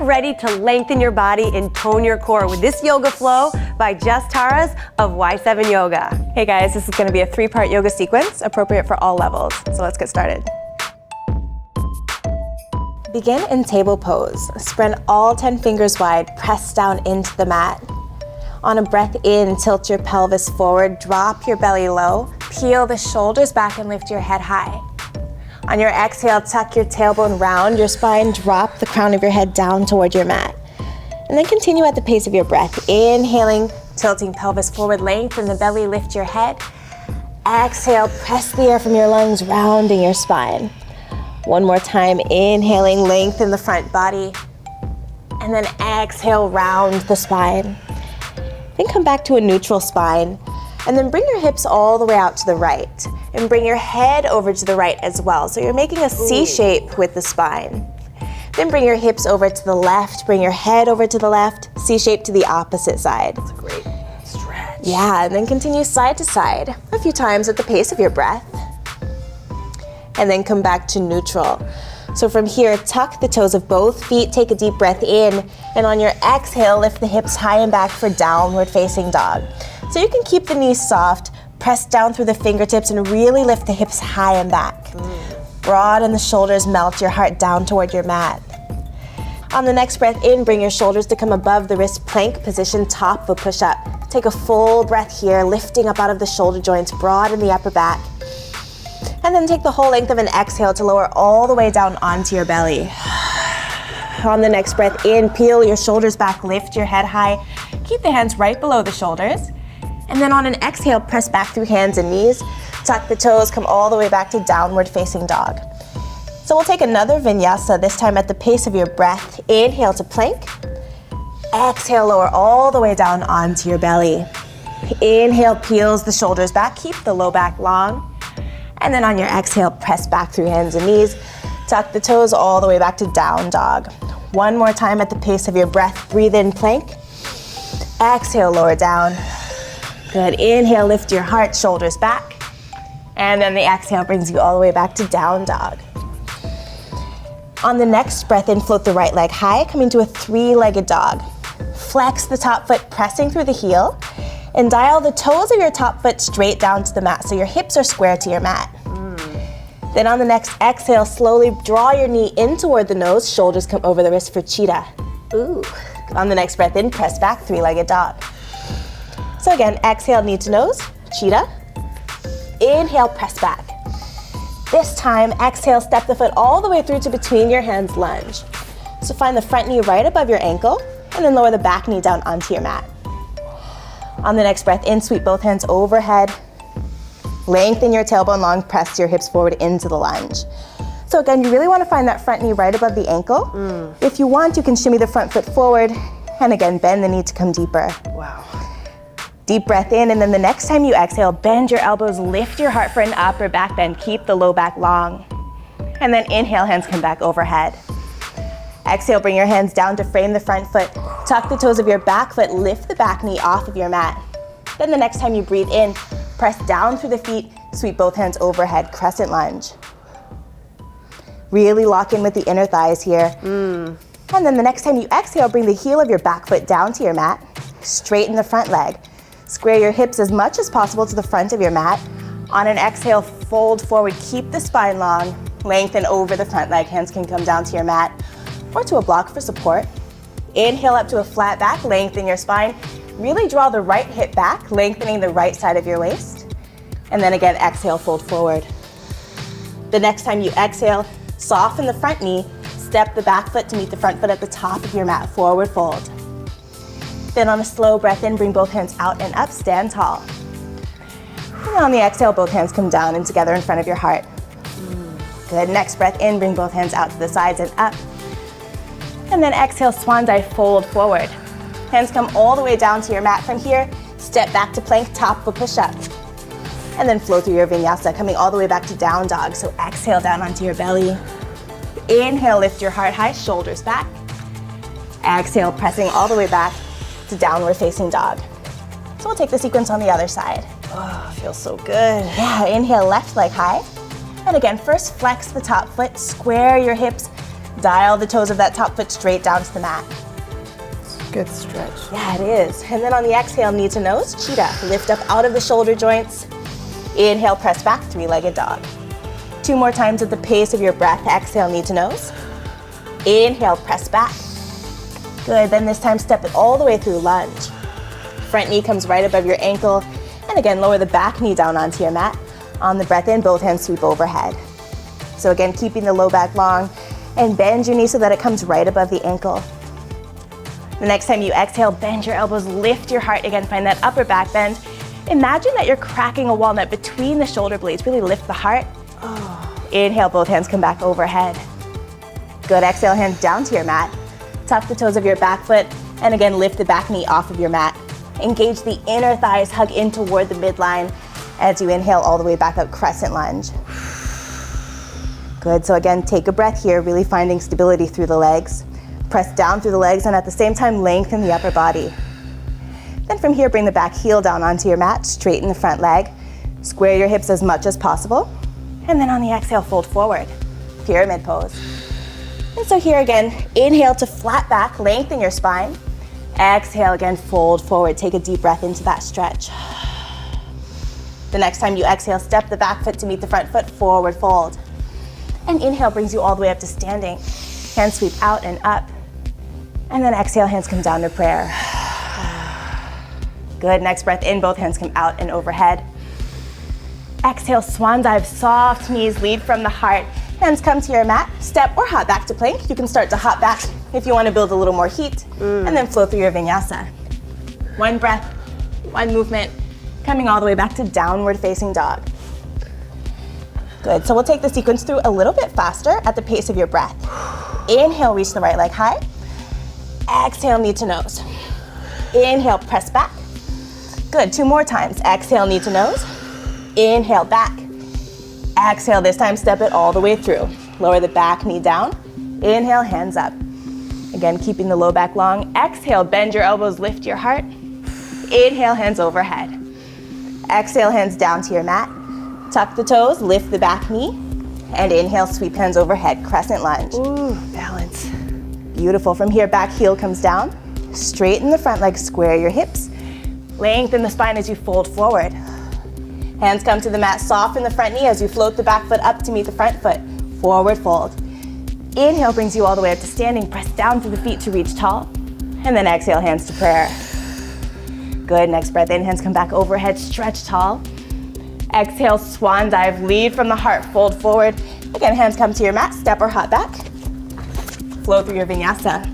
ready to lengthen your body and tone your core with this yoga flow by Jess Taras of Y7 Yoga. Hey guys, this is going to be a 3-part yoga sequence appropriate for all levels. So let's get started. Begin in table pose. Spread all 10 fingers wide, press down into the mat. On a breath in, tilt your pelvis forward, drop your belly low, peel the shoulders back and lift your head high. On your exhale, tuck your tailbone round your spine, drop the crown of your head down toward your mat. And then continue at the pace of your breath. Inhaling, tilting pelvis forward, lengthen the belly, lift your head. Exhale, press the air from your lungs, rounding your spine. One more time, inhaling, lengthen the front body. And then exhale, round the spine. Then come back to a neutral spine. And then bring your hips all the way out to the right. And bring your head over to the right as well. So you're making a C shape with the spine. Then bring your hips over to the left. Bring your head over to the left. C shape to the opposite side. That's a great stretch. Yeah, and then continue side to side a few times at the pace of your breath. And then come back to neutral. So from here, tuck the toes of both feet, take a deep breath in, and on your exhale, lift the hips high and back for downward facing dog. So you can keep the knees soft, press down through the fingertips, and really lift the hips high and back. Broaden the shoulders, melt your heart down toward your mat. On the next breath in, bring your shoulders to come above the wrist, plank position, top of a push-up. Take a full breath here, lifting up out of the shoulder joints, broaden the upper back. And then take the whole length of an exhale to lower all the way down onto your belly. On the next breath in, peel your shoulders back, lift your head high. Keep the hands right below the shoulders. And then on an exhale, press back through hands and knees. Tuck the toes, come all the way back to downward facing dog. So we'll take another vinyasa, this time at the pace of your breath. Inhale to plank. Exhale, lower all the way down onto your belly. Inhale, peels the shoulders back, keep the low back long. And then on your exhale, press back through hands and knees. Tuck the toes all the way back to down dog. One more time at the pace of your breath. Breathe in, plank. Exhale, lower down. Good, inhale, lift your heart, shoulders back. And then the exhale brings you all the way back to down dog. On the next breath in, float the right leg high, coming to a 3-legged dog. Flex the top foot, pressing through the heel. And dial the toes of your top foot straight down to the mat so your hips are square to your mat. Then on the next exhale, slowly draw your knee in toward the nose, shoulders come over the wrist for cheetah. Ooh. On the next breath in, press back, 3-legged dog. So again, exhale, knee to nose, cheetah. Inhale, press back. This time, exhale, step the foot all the way through to between your hands, lunge. So find the front knee right above your ankle, and then lower the back knee down onto your mat. On the next breath in, sweep both hands overhead. Lengthen your tailbone long, press your hips forward into the lunge. So again, you really want to find that front knee right above the ankle. If you want, you can shimmy the front foot forward, and again, bend the knee to come deeper. Wow. Deep breath in, and then the next time you exhale, bend your elbows, lift your heart for an upper back bend, keep the low back long. And then inhale, hands come back overhead. Exhale, bring your hands down to frame the front foot. Tuck the toes of your back foot, lift the back knee off of your mat. Then the next time you breathe in, press down through the feet, sweep both hands overhead, crescent lunge. Really lock in with the inner thighs here. And then the next time you exhale, bring the heel of your back foot down to your mat, straighten the front leg. Square your hips as much as possible to the front of your mat. On an exhale, fold forward, keep the spine long, lengthen over the front leg, hands can come down to your mat or to a block for support. Inhale up to a flat back, lengthen your spine. Really draw the right hip back, lengthening the right side of your waist. And then again, exhale, fold forward. The next time you exhale, soften the front knee, step the back foot to meet the front foot at the top of your mat, forward fold. Then on a slow breath in, bring both hands out and up, stand tall. And on the exhale, both hands come down and together in front of your heart. Good, next breath in, bring both hands out to the sides and up. And then exhale, swan dive, fold forward. Hands come all the way down to your mat. From here, step back to plank, top of a push-up. And then flow through your vinyasa, coming all the way back to down dog. So exhale down onto your belly. Inhale, lift your heart high, shoulders back. Exhale, pressing all the way back to downward facing dog. So we'll take the sequence on the other side. Oh, feels so good. Yeah, inhale, left leg high. And again, first flex the top foot, square your hips, Dial the toes of that top foot straight down to the mat. Good stretch. Yeah, it is. And then on the exhale, knee to nose, cheetah. Lift up out of the shoulder joints. Inhale, press back, three-legged dog. 2 more times at the pace of your breath. Exhale, knee to nose. Inhale, press back. Good, then this time step it all the way through lunge. Front knee comes right above your ankle. And again, lower the back knee down onto your mat. On the breath in, both hands sweep overhead. So again, keeping the low back long and bend your knee so that it comes right above the ankle. The next time you exhale, bend your elbows, lift your heart. Again, find that upper back bend. Imagine that you're cracking a walnut between the shoulder blades. Really lift the heart. Inhale, both hands come back overhead. Good, exhale, hands down to your mat. Tuck the toes of your back foot, and again, lift the back knee off of your mat. Engage the inner thighs, hug in toward the midline as you inhale all the way back up, crescent lunge. Good, so again, take a breath here, really finding stability through the legs. Press down through the legs and at the same time, lengthen the upper body. Then from here, bring the back heel down onto your mat, straighten the front leg, square your hips as much as possible, and then on the exhale, fold forward, pyramid pose. And so here again, inhale to flat back, lengthen your spine. Exhale again, fold forward, take a deep breath into that stretch. The next time you exhale, step the back foot to meet the front foot, forward fold. And inhale brings you all the way up to standing. Hands sweep out and up. And then exhale, hands come down to prayer. Good, next breath in, both hands come out and overhead. Exhale, swan dive, soft knees, lead from the heart. Hands come to your mat, step or hop back to plank. You can start to hop back if you want to build a little more heat, and then flow through your vinyasa. 1 breath, 1 movement, coming all the way back to downward facing dog. Good, so we'll take the sequence through a little bit faster at the pace of your breath. Inhale, reach the right leg high. Exhale, knee to nose. Inhale, press back. Good, 2 more times. Exhale, knee to nose. Inhale, back. Exhale, this time step it all the way through. Lower the back knee down. Inhale, hands up. Again, keeping the low back long. Exhale, bend your elbows, lift your heart. Inhale, hands overhead. Exhale, hands down to your mat. Tuck the toes, lift the back knee. And inhale, sweep hands overhead, crescent lunge. Ooh, balance. Beautiful. From here, back heel comes down. Straighten the front leg, square your hips. Lengthen the spine as you fold forward. Hands come to the mat, soften the front knee as you float the back foot up to meet the front foot. Forward fold. Inhale brings you all the way up to standing. Press down through the feet to reach tall. And then exhale, hands to prayer. Good, next breath in, hands come back overhead, stretch tall. Exhale, swan dive, lead from the heart, fold forward. Again, hands come to your mat, step or hop back. Flow through your vinyasa.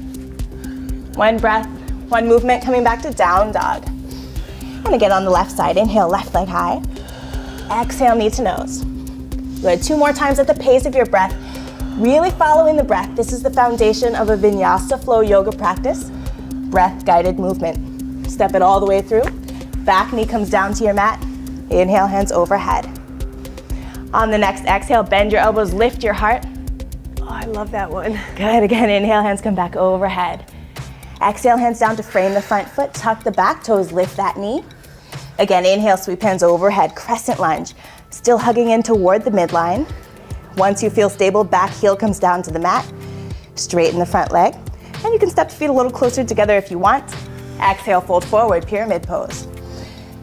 1 breath, 1 movement, coming back to down dog. And again on the left side, inhale, left leg high. Exhale, knee to nose. Good, 2 more times at the pace of your breath. Really following the breath. This is the foundation of a vinyasa flow yoga practice. Breath guided movement. Step it all the way through. Back knee comes down to your mat. Inhale, hands overhead. On the next exhale, bend your elbows, lift your heart. Oh, I love that one. Good, again, inhale, hands come back overhead. Exhale, hands down to frame the front foot, tuck the back toes, lift that knee. Again, inhale, sweep hands overhead, crescent lunge. Still hugging in toward the midline. Once you feel stable, back heel comes down to the mat. Straighten the front leg. And you can step the feet a little closer together if you want. Exhale, fold forward, pyramid pose.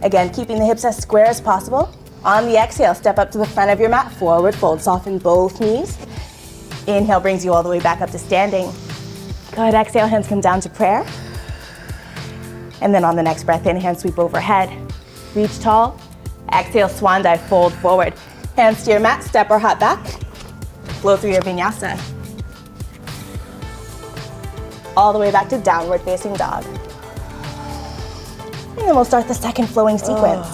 Again, keeping the hips as square as possible. On the exhale, step up to the front of your mat, forward fold, soften both knees. Inhale brings you all the way back up to standing. Good, exhale, hands come down to prayer. And then on the next breath in, hands sweep overhead. Reach tall. Exhale, swan dive, fold forward. Hands to your mat, step or hop back. Flow through your vinyasa. All the way back to downward facing dog. And then we'll start the second flowing sequence.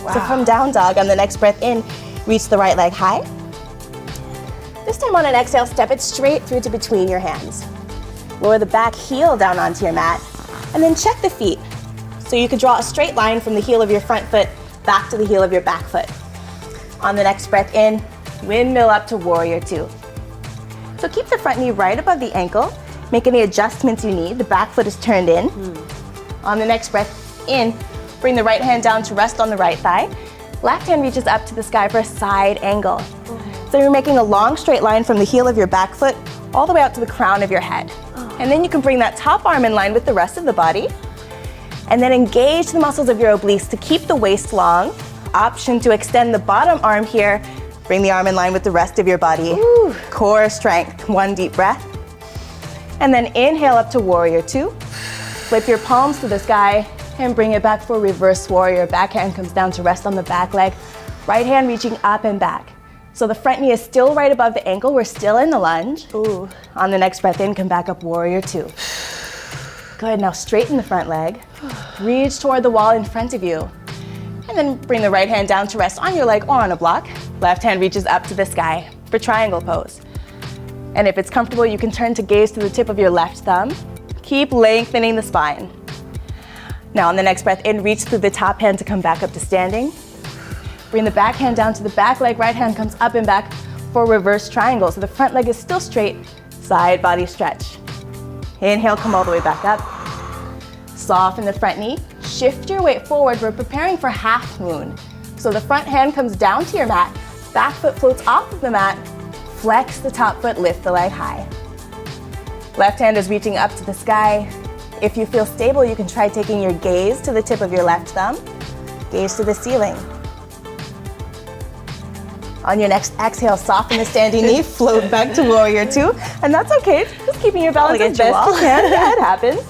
Wow. So from down dog, on the next breath in, reach the right leg high. This time on an exhale, step it straight through to between your hands. Lower the back heel down onto your mat, and then check the feet. So you could draw a straight line from the heel of your front foot back to the heel of your back foot. On the next breath in, windmill up to warrior 2. So keep the front knee right above the ankle. Make any adjustments you need. The back foot is turned in. On the next breath in, bring the right hand down to rest on the right thigh. Left hand reaches up to the sky for a side angle. So you're making a long straight line from the heel of your back foot all the way out to the crown of your head. And then you can bring that top arm in line with the rest of the body. And then engage the muscles of your obliques to keep the waist long. Option to extend the bottom arm here. Bring the arm in line with the rest of your body. Ooh. Core strength. One deep breath. And then inhale up to warrior two. Flip your palms to the sky and bring it back for reverse warrior. Back hand comes down to rest on the back leg. Right hand reaching up and back. So the front knee is still right above the ankle. We're still in the lunge. Ooh. On the next breath in, come back up, warrior two. Good, now straighten the front leg. Reach toward the wall in front of you. And then bring the right hand down to rest on your leg or on a block. Left hand reaches up to the sky for triangle pose. And if it's comfortable, you can turn to gaze to the tip of your left thumb. Keep lengthening the spine. Now on the next breath in, reach through the top hand to come back up to standing. Bring the back hand down to the back leg, right hand comes up and back for reverse triangle. So the front leg is still straight, side body stretch. Inhale, come all the way back up. Soften the front knee, shift your weight forward. We're preparing for half moon. So the front hand comes down to your mat, back foot floats off of the mat, flex the top foot, lift the leg high. Left hand is reaching up to the sky. If you feel stable, you can try taking your gaze to the tip of your left thumb, gaze to the ceiling. On your next exhale, soften the standing knee, float back to warrior two. And that's okay, just keeping your balance as best you can. Yeah, it happens.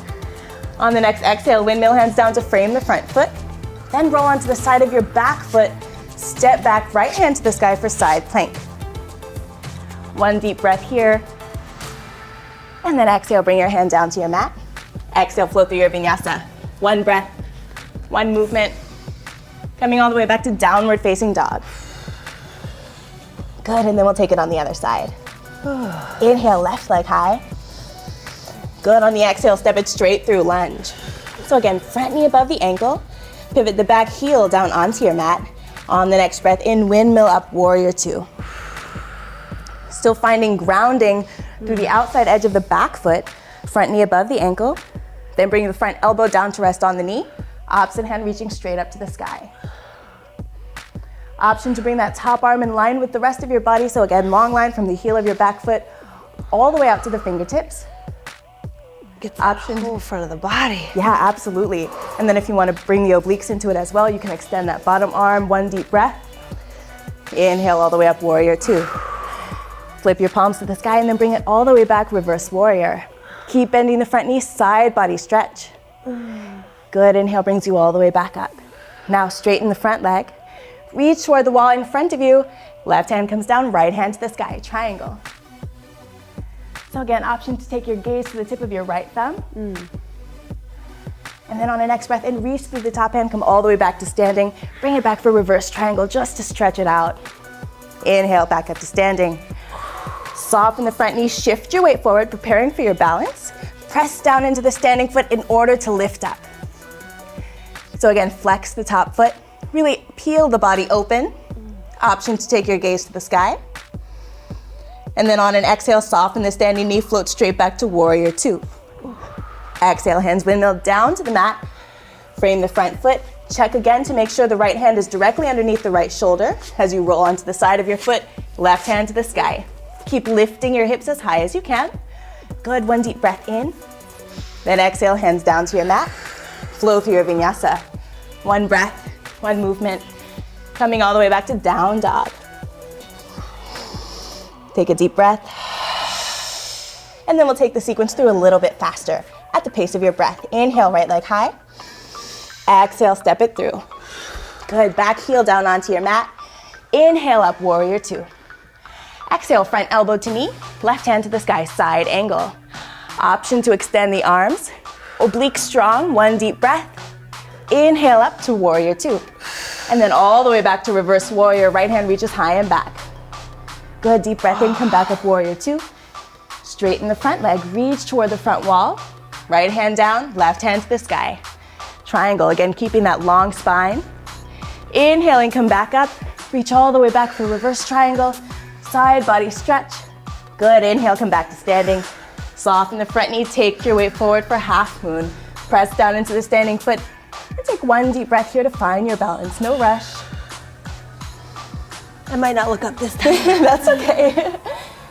On the next exhale, windmill hands down to frame the front foot. Then roll onto the side of your back foot. Step back, right hand to the sky for side plank. One deep breath here. And then exhale, bring your hand down to your mat. Exhale, flow through your vinyasa. One breath, one movement. Coming all the way back to downward facing dog. Good, and then we'll take it on the other side. Inhale, left leg high. Good, on the exhale, step it straight through lunge. So again, front knee above the ankle. Pivot the back heel down onto your mat. On the next breath in, windmill up, warrior two. Still finding grounding through the outside edge of the back foot. Front knee above the ankle. Then bring the front elbow down to rest on the knee. Opposite hand reaching straight up to the sky. Option to bring that top arm in line with the rest of your body. So again, long line from the heel of your back foot all the way out to the fingertips. Get the whole front of the body. Yeah, absolutely. And then if you want to bring the obliques into it as well, you can extend that bottom arm, one deep breath. Inhale all the way up, warrior two. Flip your palms to the sky and then bring it all the way back, reverse warrior. Keep bending the front knee, side body stretch. Good, inhale brings you all the way back up. Now straighten the front leg. Reach toward the wall in front of you. Left hand comes down, right hand to the sky, triangle. So again, option to take your gaze to the tip of your right thumb. And then on the next breath in, reach through the top hand, come all the way back to standing. Bring it back for reverse triangle just to stretch it out. Inhale, back up to standing. Soften the front knee, shift your weight forward, preparing for your balance. Press down into the standing foot in order to lift up. So again, flex the top foot. Really peel the body open. Option to take your gaze to the sky. And then on an exhale, soften the standing knee, float straight back to warrior two. Exhale, hands windmill down to the mat. Frame the front foot. Check again to make sure the right hand is directly underneath the right shoulder as you roll onto the side of your foot. Left hand to the sky. Keep lifting your hips as high as you can. Good, one deep breath in. Then exhale, hands down to your mat. Flow through your vinyasa. One breath. One movement, coming all the way back to down dog. Take a deep breath. And then we'll take the sequence through a little bit faster at the pace of your breath. Inhale, right leg high. Exhale, step it through. Good, back heel down onto your mat. Inhale up, warrior two. Exhale, front elbow to knee, left hand to the sky, side angle. Option to extend the arms. Oblique strong, one deep breath. Inhale up to warrior two. And then all the way back to reverse warrior. Right hand reaches high and back. Good, deep breath in, come back up, warrior two. Straighten the front leg, reach toward the front wall. Right hand down, left hand to the sky. Triangle, again, keeping that long spine. Inhaling, come back up. Reach all the way back for reverse triangle. Side body stretch. Good, inhale, come back to standing. Soften the front knee, take your weight forward for half moon. Press down into the standing foot. And take one deep breath here to find your balance, no rush. I might not look up this time. That's okay.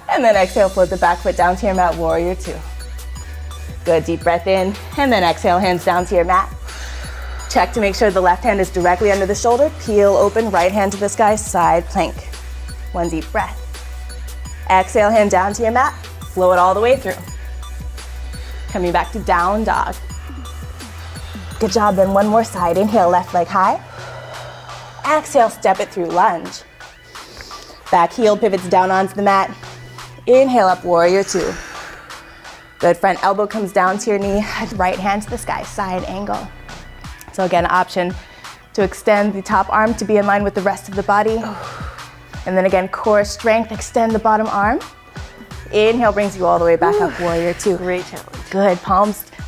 And then exhale, float the back foot down to your mat, warrior two. Good, deep breath in, and then exhale, hands down to your mat. Check to make sure the left hand is directly under the shoulder. Peel open, right hand to the sky, side plank. One deep breath. Exhale, hand down to your mat. Flow it all the way through. Coming back to down dog. Good job, then one more side. Inhale, left leg high. Exhale, step it through, lunge. Back heel pivots down onto the mat. Inhale up, warrior two. Good, front elbow comes down to your knee. Right hand to the sky, side angle. So again, option to extend the top arm to be in line with the rest of the body. And then again, core strength, extend the bottom arm. Inhale brings you all the way back up, warrior two. Great challenge.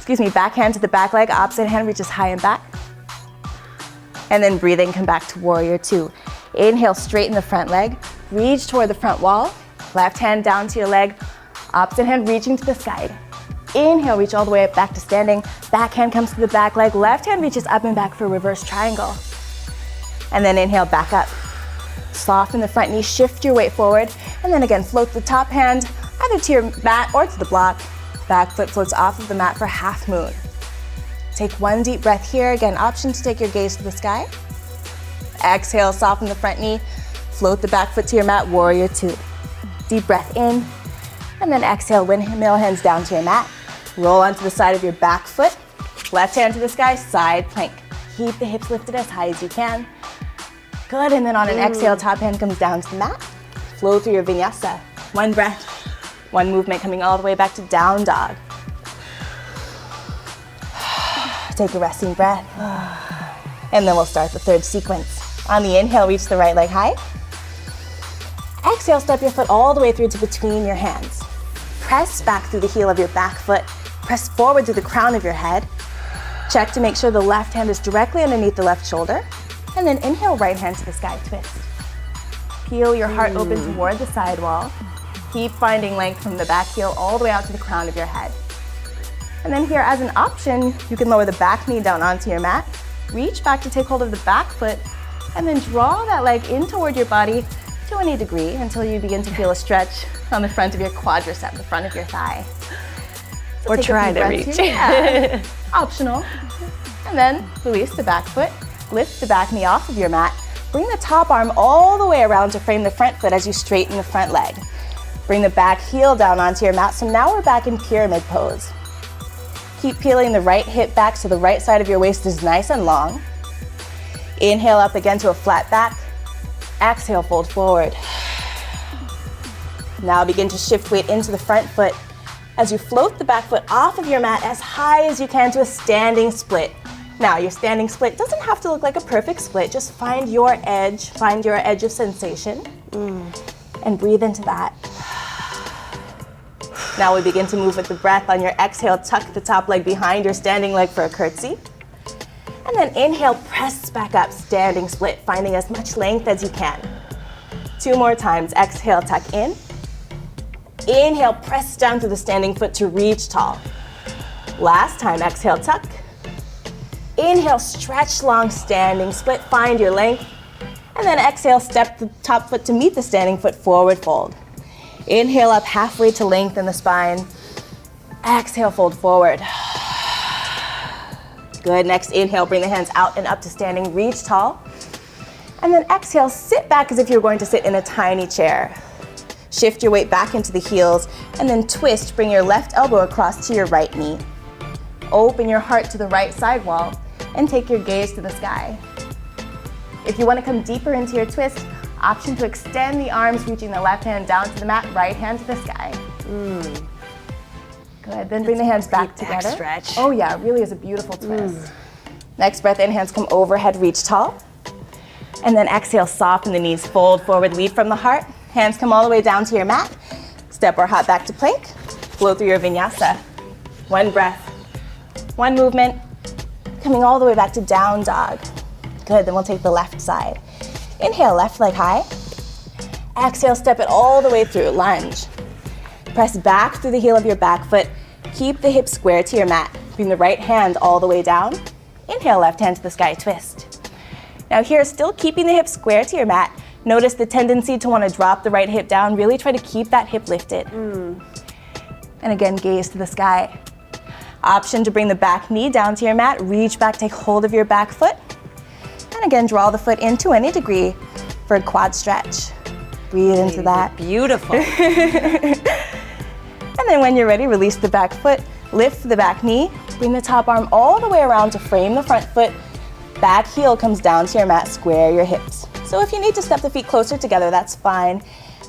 Good, back hand to the back leg, opposite hand reaches high and back. And then breathing, come back to warrior two. Inhale, straighten the front leg, reach toward the front wall. Left hand down to your leg, opposite hand reaching to the sky. Inhale, reach all the way up back to standing. Back hand comes to the back leg, left hand reaches up and back for reverse triangle. And then inhale, back up. Soften the front knee, shift your weight forward, and then again, float the top hand either to your mat or to the block. Back foot floats off of the mat for half moon. Take one deep breath here. Again, option to take your gaze to the sky. Exhale, soften the front knee, float the back foot to your mat, warrior two. Deep breath in, and then exhale, windmill hands down to your mat. Roll onto the side of your back foot. Left hand to the sky, side plank. Keep the hips lifted as high as you can. Good, and then on an exhale, top hand comes down to the mat. Flow through your vinyasa. One breath, one movement coming all the way back to down dog. Take a resting breath. And then we'll start the third sequence. On the inhale, reach the right leg high. Exhale, step your foot all the way through to between your hands. Press back through the heel of your back foot. Press forward through the crown of your head. Check to make sure the left hand is directly underneath the left shoulder. And then inhale, right hand to the sky, twist. Peel your heart open toward the side wall. Keep finding length from the back heel all the way out to the crown of your head. And then here, as an option, you can lower the back knee down onto your mat. Reach back to take hold of the back foot, and then draw that leg in toward your body to any degree until you begin to feel a stretch on the front of your quadricep, the front of your thigh. So Or try to reach. Yeah. Optional. And then release the back foot, lift the back knee off of your mat, bring the top arm all the way around to frame the front foot as you straighten the front leg. Bring the back heel down onto your mat, so now we're back in pyramid pose. Keep peeling the right hip back so the right side of your waist is nice and long. Inhale up again to a flat back. Exhale, fold forward. Now begin to shift weight into the front foot as you float the back foot off of your mat as high as you can to a standing split. Now, your standing split doesn't have to look like a perfect split. Just find your edge of sensation, and breathe into that. Now we begin to move with the breath. On your exhale, tuck the top leg behind your standing leg for a curtsy. And then inhale, press back up, standing split, finding as much length as you can. 2 more times. Exhale, tuck in. Inhale, press down to the standing foot to reach tall. Last time, exhale, tuck. Inhale, stretch long, standing split, find your length. And then exhale, step the top foot to meet the standing foot, forward fold. Inhale up halfway to lengthen the spine. Exhale, fold forward. Good, next inhale, bring the hands out and up to standing, reach tall. And then exhale, sit back as if you're going to sit in a tiny chair. Shift your weight back into the heels, and then twist, bring your left elbow across to your right knee. Open your heart to the right side wall, and take your gaze to the sky. If you want to come deeper into your twist, option to extend the arms, reaching the left hand down to the mat, right hand to the sky. Good, then bring the hands back together. Stretch. Oh yeah, it really is a beautiful twist. Next breath in, hands come overhead, reach tall. And then exhale, soften the knees, fold forward, lead from the heart. Hands come all the way down to your mat. Step or hop back to plank. Flow through your vinyasa. One breath, one movement, coming all the way back to down dog. Good, then we'll take the left side. Inhale, left leg high. Exhale, step it all the way through, lunge. Press back through the heel of your back foot. Keep the hips square to your mat. Bring the right hand all the way down. Inhale, left hand to the sky, twist. Now here, still keeping the hips square to your mat, Notice the tendency to want to drop the right hip down. Really try to keep that hip lifted. And again, gaze to the sky. Option to bring the back knee down to your mat. Reach back, take hold of your back foot. And again, draw the foot in to any degree for a quad stretch. Breathe into that. Beautiful. And then when you're ready, release the back foot, lift the back knee, bring the top arm all the way around to frame the front foot. Back heel comes down to your mat, square your hips. So if you need to step the feet closer together, that's fine.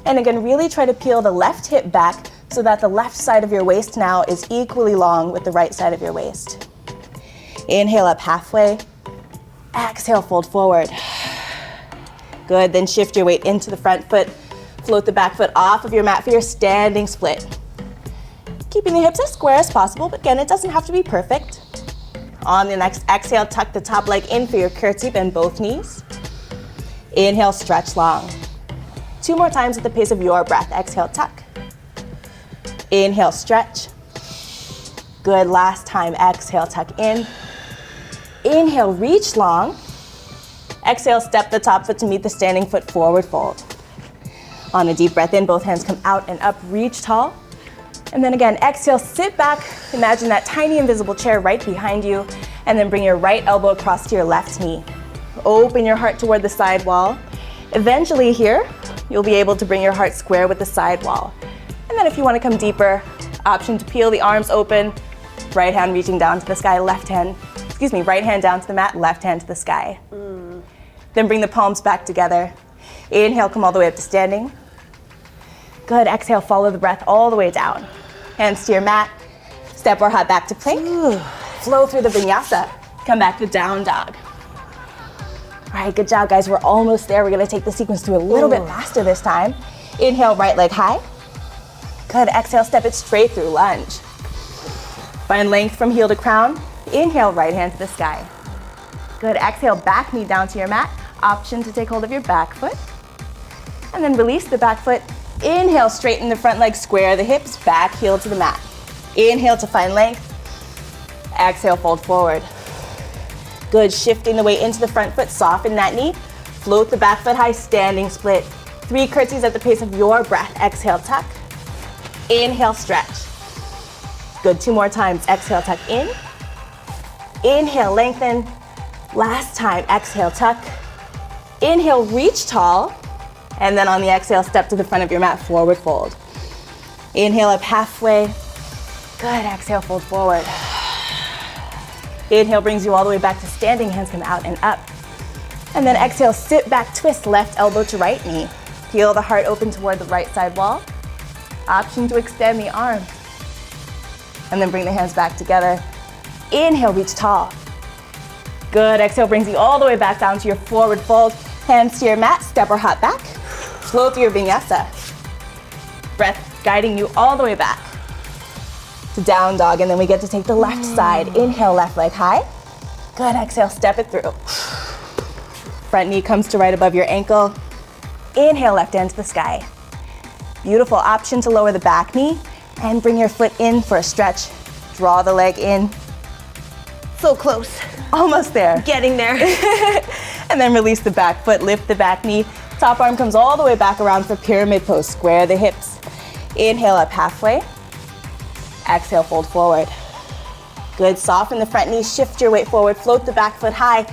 And again, really try to peel the left hip back so that the left side of your waist now is equally long with the right side of your waist. Inhale up halfway. Exhale, fold forward. Good, then shift your weight into the front foot. Float the back foot off of your mat for your standing split. Keeping the hips as square as possible, but again, it doesn't have to be perfect. On the next exhale, tuck the top leg in for your curtsy, bend both knees. Inhale, stretch long. 2 more times at the pace of your breath. Exhale, tuck. Inhale, stretch. Good, last time, exhale, tuck in. Inhale, reach long. Exhale, step the top foot to meet the standing foot, forward fold. On a deep breath in, both hands come out and up, reach tall. And then again, exhale, sit back. Imagine that tiny invisible chair right behind you. And then bring your right elbow across to your left knee. Open your heart toward the side wall. Eventually here, you'll be able to bring your heart square with the side wall. And then if you want to come deeper, option to peel the arms open. Right hand reaching down to the sky, right hand down to the mat, left hand to the sky. Then bring the palms back together. Inhale, come all the way up to standing. Good, exhale, follow the breath all the way down. Hands to your mat, step or hop back to plank. Flow through the vinyasa, come back to down dog. All right, good job, guys, we're almost there. We're gonna take the sequence through a little bit faster this time. Inhale, right leg high. Good, exhale, step it straight through, lunge. Find length from heel to crown. Inhale, right hand to the sky. Good, exhale, back knee down to your mat. Option to take hold of your back foot. And then release the back foot. Inhale, straighten the front leg, square the hips, back heel to the mat. Inhale to find length. Exhale, fold forward. Good, shifting the weight into the front foot, soften that knee. Float the back foot high, standing split. 3 curtsies at the pace of your breath. Exhale, tuck. Inhale, stretch. Good, 2 more times. Exhale, tuck in. Inhale, lengthen. Last time, exhale, tuck. Inhale, reach tall. And then on the exhale, step to the front of your mat, forward fold. Inhale up halfway. Good, exhale, fold forward. Inhale brings you all the way back to standing, hands come out and up. And then exhale, sit back, twist left elbow to right knee. Feel the heart open toward the right side wall. Option to extend the arm. And then bring the hands back together. Inhale, reach tall. Good, exhale brings you all the way back down to your forward fold. Hands to your mat, step or hop back. Flow through your vinyasa. Breath guiding you all the way back to down dog, and then we get to take the left side. Inhale, left leg high. Good, exhale, step it through. Front knee comes to right above your ankle. Inhale, left hand to the sky. Beautiful, option to lower the back knee and bring your foot in for a stretch. Draw the leg in. So close. Almost there. Getting there. And then release the back foot, lift the back knee. Top arm comes all the way back around for pyramid pose. Square the hips. Inhale up halfway. Exhale, fold forward. Good, soften the front knee, shift your weight forward, float the back foot high.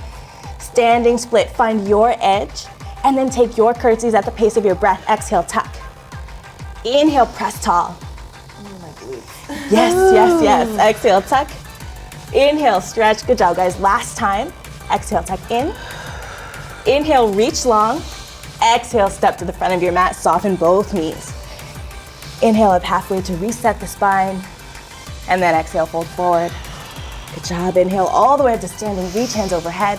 Standing split, find your edge, and then take your curtsies at the pace of your breath. Exhale, tuck. Inhale, press tall. Yes, yes, yes. Exhale, tuck. Inhale, stretch. Good job, guys. Last time. Exhale, tuck in. Inhale, reach long. Exhale, step to the front of your mat. Soften both knees. Inhale up halfway to reset the spine. And then exhale, fold forward. Good job. Inhale all the way up to standing. Reach hands overhead.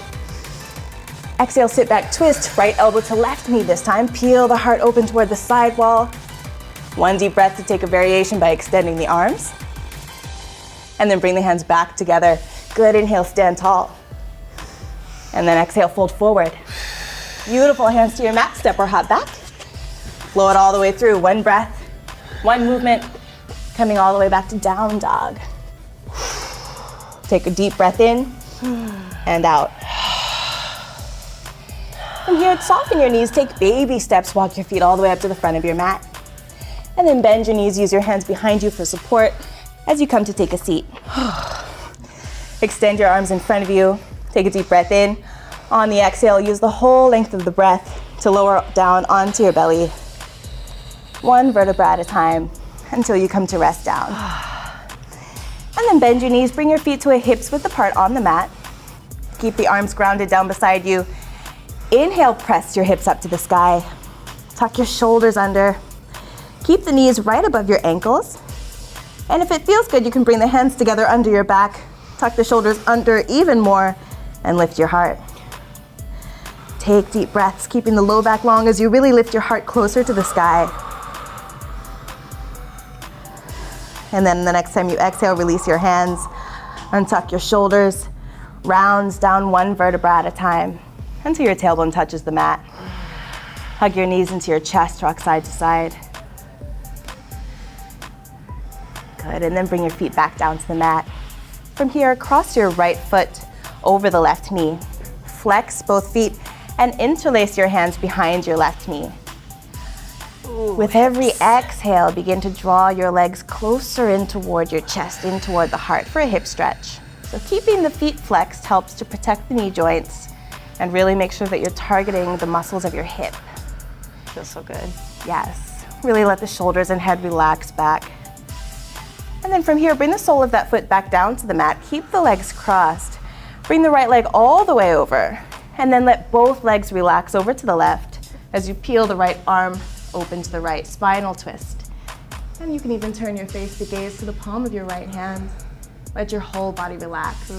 Exhale, sit back, twist. Right elbow to left knee this time. Peel the heart open toward the side wall. One deep breath to take a variation by extending the arms. And then bring the hands back together. Good, inhale, stand tall. And then exhale, fold forward. Beautiful, hands to your mat, step or hop back. Flow it all the way through, 1 breath, 1 movement, coming all the way back to down dog. Take a deep breath in and out. And from here, soften your knees, take baby steps, walk your feet all the way up to the front of your mat. And then bend your knees, use your hands behind you for support as you come to take a seat. Extend your arms in front of you, take a deep breath in. On the exhale, use the whole length of the breath to lower down onto your belly. One vertebra at a time until you come to rest down. And then bend your knees, bring your feet to a hips width apart on the mat. Keep the arms grounded down beside you. Inhale, press your hips up to the sky. Tuck your shoulders under. Keep the knees right above your ankles. And if it feels good, you can bring the hands together under your back. Tuck the shoulders under even more and lift your heart. Take deep breaths, keeping the low back long as you really lift your heart closer to the sky. And then the next time you exhale, release your hands, untuck your shoulders, rounds down one vertebra at a time until your tailbone touches the mat. Hug your knees into your chest, rock side to side. Good, and then bring your feet back down to the mat. From here, cross your right foot over the left knee. Flex both feet and interlace your hands behind your left knee. With every exhale, begin to draw your legs closer in toward your chest, in toward the heart for a hip stretch. So keeping the feet flexed helps to protect the knee joints and really make sure that you're targeting the muscles of your hip. Feels so good. Yes, really let the shoulders and head relax back. And then from here, bring the sole of that foot back down to the mat. Keep the legs crossed. Bring the right leg all the way over. And then let both legs relax over to the left as you peel the right arm open to the right, spinal twist. And you can even turn your face to gaze to the palm of your right hand. Let your whole body relax.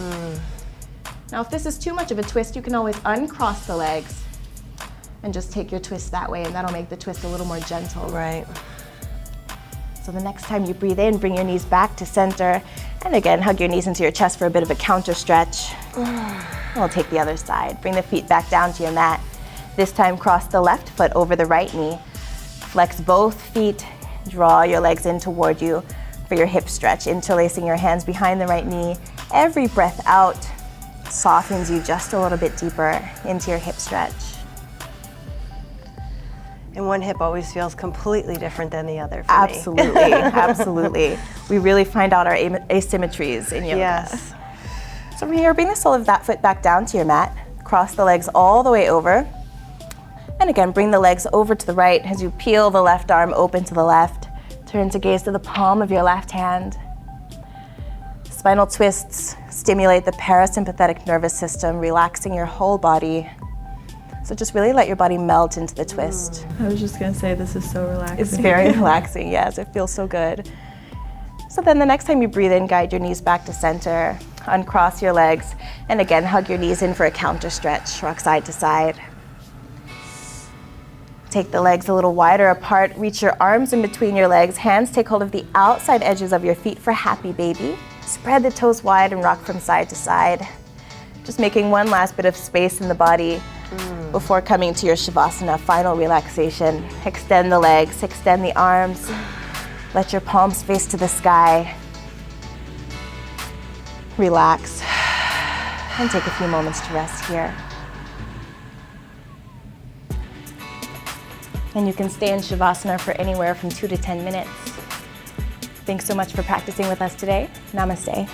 Now, if this is too much of a twist, you can always uncross the legs and just take your twist that way, and that'll make the twist a little more gentle. Right. So the next time you breathe in, bring your knees back to center. And again, hug your knees into your chest for a bit of a counter stretch. And we'll take the other side. Bring the feet back down to your mat. This time, cross the left foot over the right knee. Flex both feet. Draw your legs in toward you for your hip stretch, interlacing your hands behind the right knee. Every breath out softens you just a little bit deeper into your hip stretch. And one hip always feels completely different than the other for Absolutely, absolutely. We really find out our asymmetries in yoga. Yes. So from here, bring the sole of that foot back down to your mat. Cross the legs all the way over. And again, bring the legs over to the right as you peel the left arm open to the left. Turn to gaze to the palm of your left hand. Spinal twists stimulate the parasympathetic nervous system, relaxing your whole body. So just really let your body melt into the twist. I was just gonna say this is so relaxing. It's very relaxing, yes, it feels so good. So then the next time you breathe in, guide your knees back to center, uncross your legs, and again, hug your knees in for a counter stretch, rock side to side. Take the legs a little wider apart, reach your arms in between your legs, hands take hold of the outside edges of your feet for happy baby. Spread the toes wide and rock from side to side. Just making one last bit of space in the body before coming to your Shavasana, final relaxation. Extend the legs, extend the arms. Let your palms face to the sky. Relax and take a few moments to rest here. And you can stay in Shavasana for anywhere from 2 to 10 minutes. Thanks so much for practicing with us today. Namaste.